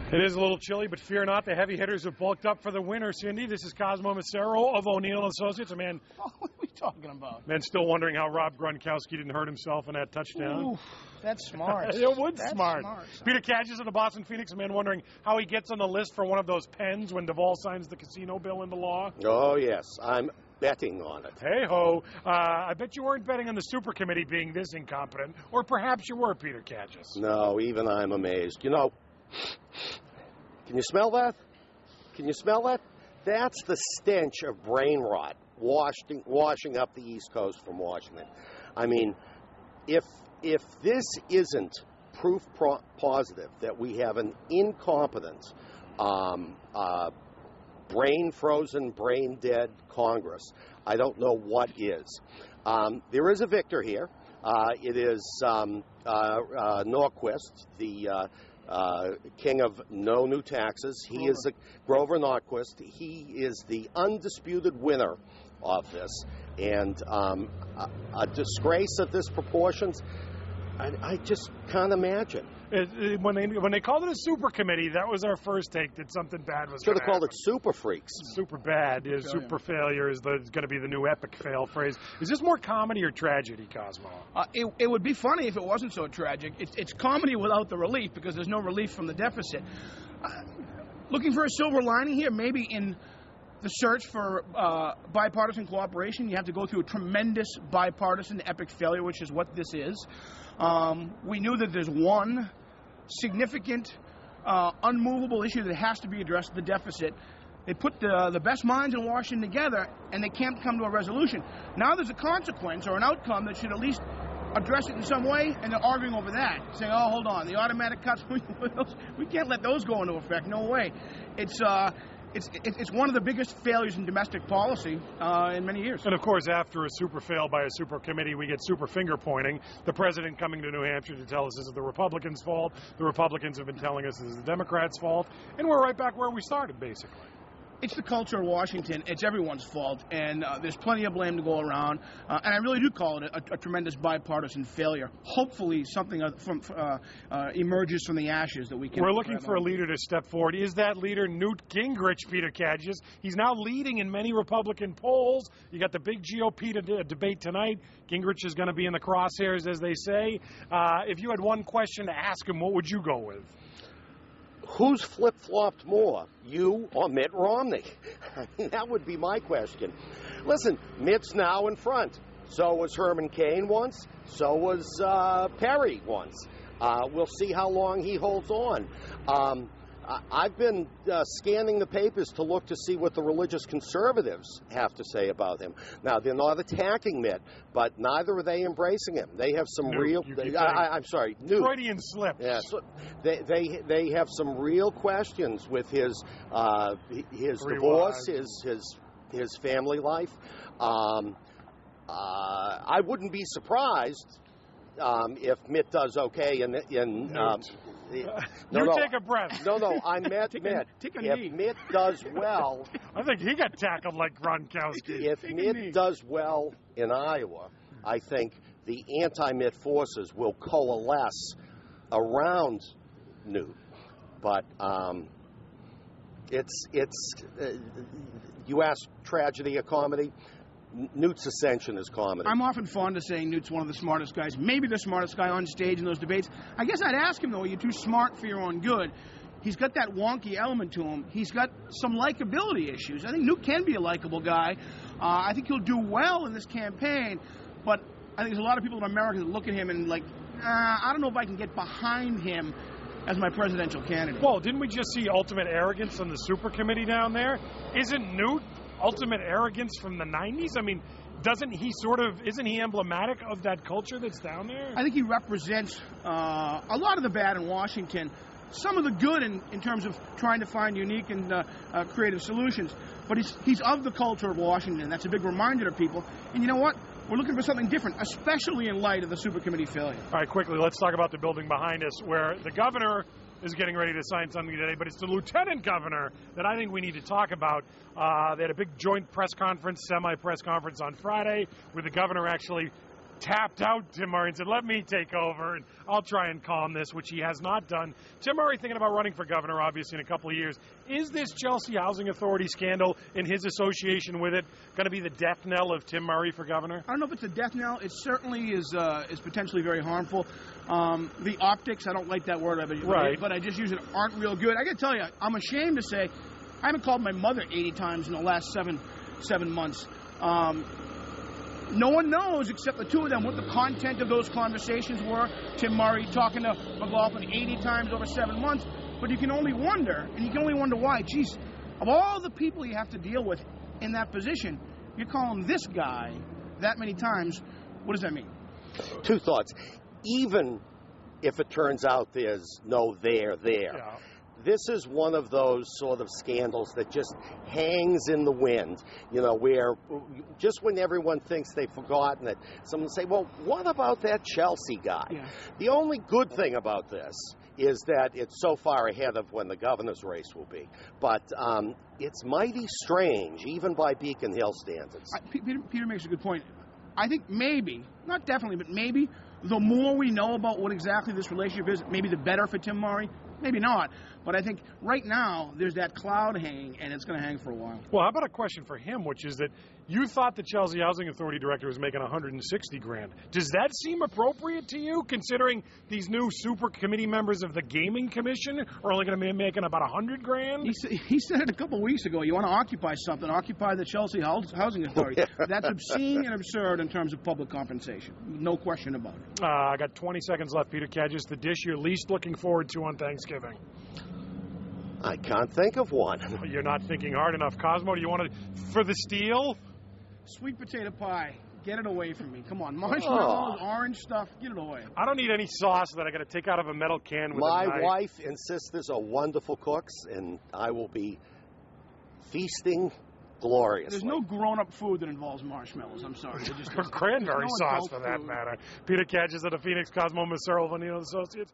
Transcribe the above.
It is a little chilly, but fear not, the heavy hitters have bulked up for the winter, Cindy. This is Cosmo Macero of O'Neill & Associates. A man, what are we talking about? Man still wondering how Rob Gronkowski didn't hurt himself in that touchdown. Ooh, that's smart. It was that's smart. Son. Peter Kadges of the Boston Phoenix, a man wondering how he gets on the list for one of those pens when Duvall signs the casino bill into law. Oh, yes. I'm betting on it. Hey-ho. I bet you weren't betting on the super committee being this incompetent, or perhaps you were, Peter Kadges. No, even I'm amazed. You know, can you smell that? Can you smell that? That's the stench of brain rot washing up the East Coast from Washington. I mean, if this isn't proof positive that we have an incompetent, brain-frozen, brain-dead Congress, I don't know what is. There is a victor here. It is Norquist, the king of no new taxes. He is Grover Norquist. He is the undisputed winner of this. And a disgrace of this proportions, I just can't imagine. When they called it a super committee, that was our first take that something bad was should have called it super freaks. Super bad. Super failure is going to be the new epic fail phrase. Is this more comedy or tragedy, Cosmo? It would be funny if it wasn't so tragic. It's comedy without the relief because there's no relief from the deficit. Looking for a silver lining here, maybe in the search for bipartisan cooperation, you have to go through a tremendous bipartisan epic failure, which is what this is. We knew that there's one significant, unmovable issue that has to be addressed, the deficit. They put the best minds in Washington together, and they can't come to a resolution. Now there's a consequence or an outcome that should at least address it in some way, and they're arguing over that, saying, oh, hold on, the automatic cuts, we can't let those go into effect. No way. It's one of the biggest failures in domestic policy in many years. And, of course, after a super fail by a super committee, we get super finger-pointing. The president coming to New Hampshire to tell us this is the Republicans' fault. The Republicans have been telling us this is the Democrats' fault. And we're right back where we started, basically. It's the culture of Washington. It's everyone's fault, and there's plenty of blame to go around. And I really do call it a tremendous bipartisan failure. Hopefully something emerges from the ashes that we can... We're looking for a leader to step forward. Is that leader Newt Gingrich, Peter Kadges? He's now leading in many Republican polls. You got the big GOP debate tonight. Gingrich is going to be in the crosshairs, as they say. If you had one question to ask him, what would you go with? Who's flip-flopped more, you or Mitt Romney? I mean, that would be my question. Listen, Mitt's now in front. So was Herman Cain once. So was Perry once. We'll see how long he holds on. I've been scanning the papers to look to see what the religious conservatives have to say about him. Now, they're not attacking Mitt, but neither are they embracing him. They have some real... I'm sorry, Newt. Freudian slip. Yeah, so they have some real questions with his divorce, his family life. I wouldn't be surprised if Mitt does okay take a breath. No, I meant Mitt. If Mitt does well... I think he got tackled like Gronkowski. If Mitt does well in Iowa, I think the anti-Mitt forces will coalesce around Newt. But you ask tragedy or comedy? Newt's ascension is comedy. I'm often fond of saying Newt's one of the smartest guys, maybe the smartest guy on stage in those debates. I guess I'd ask him, though, are you too smart for your own good? He's got that wonky element to him. He's got some likability issues. I think Newt can be a likable guy. I think he'll do well in this campaign, but I think there's a lot of people in America that look at him and I don't know if I can get behind him as my presidential candidate. Well, didn't we just see ultimate arrogance on the super committee down there? Isn't Newt ultimate arrogance from the 90s? I mean, isn't he emblematic of that culture that's down there? I think he represents a lot of the bad in Washington, some of the good in terms of trying to find unique and creative solutions. But he's of the culture of Washington. That's a big reminder to people. And you know what? We're looking for something different, especially in light of the super committee failure. All right, quickly, let's talk about the building behind us where the governor is getting ready to sign something today, but it's the lieutenant governor that I think we need to talk about. They had a big joint press conference, semi-press conference on Friday, where the governor actually tapped out Tim Murray and said, let me take over and I'll try and calm this, which he has not done. Tim Murray thinking about running for governor, obviously, in a couple of years. Is this Chelsea Housing Authority scandal and his association with it going to be the death knell of Tim Murray for governor? I don't know if it's a death knell. It certainly is potentially very harmful. The optics, I don't like that word, but I just use it, aren't real good. I got to tell you, I'm ashamed to say I haven't called my mother 80 times in the last seven months. No one knows except the two of them what the content of those conversations were. Tim Murray talking to McLaughlin 80 times over 7 months. But you can only wonder, and you can only wonder why. Geez, of all the people you have to deal with in that position, you're calling this guy that many times. What does that mean? Two thoughts. Even if it turns out there's no there, Yeah. This is one of those sort of scandals that just hangs in the wind, where just when everyone thinks they've forgotten it, someone will say, well, what about that Chelsea guy? Yeah. The only good thing about this is that it's so far ahead of when the governor's race will be. But it's mighty strange, even by Beacon Hill standards. Peter makes a good point. I think maybe, not definitely, but maybe the more we know about what exactly this relationship is, maybe the better for Tim Murray. Maybe not. But I think right now there's that cloud hanging, and it's going to hang for a while. Well, how about a question for him, which is that you thought the Chelsea Housing Authority director was making $160,000. Does that seem appropriate to you, considering these new super committee members of the Gaming Commission are only going to be making about $100,000? He said it a couple of weeks ago. You want to occupy something, occupy the Chelsea Housing Authority. That's obscene and absurd in terms of public compensation. No question about it. I got 20 seconds left, Peter Kadges. The dish you're least looking forward to on Thanksgiving? I can't think of one. You're not thinking hard enough. Cosmo, do you want to, for the steal? Sweet potato pie. Get it away from me. Come on. Marshmallows, orange stuff. Get it away. I don't need any sauce that I got to take out of a metal can with a knife. My wife and sisters are wonderful cooks, and I will be feasting gloriously. There's no grown-up food that involves marshmallows. I'm sorry. Or cranberry sauce, for that matter. Peter Kadges of the Phoenix, Cosmo Macero, Associates.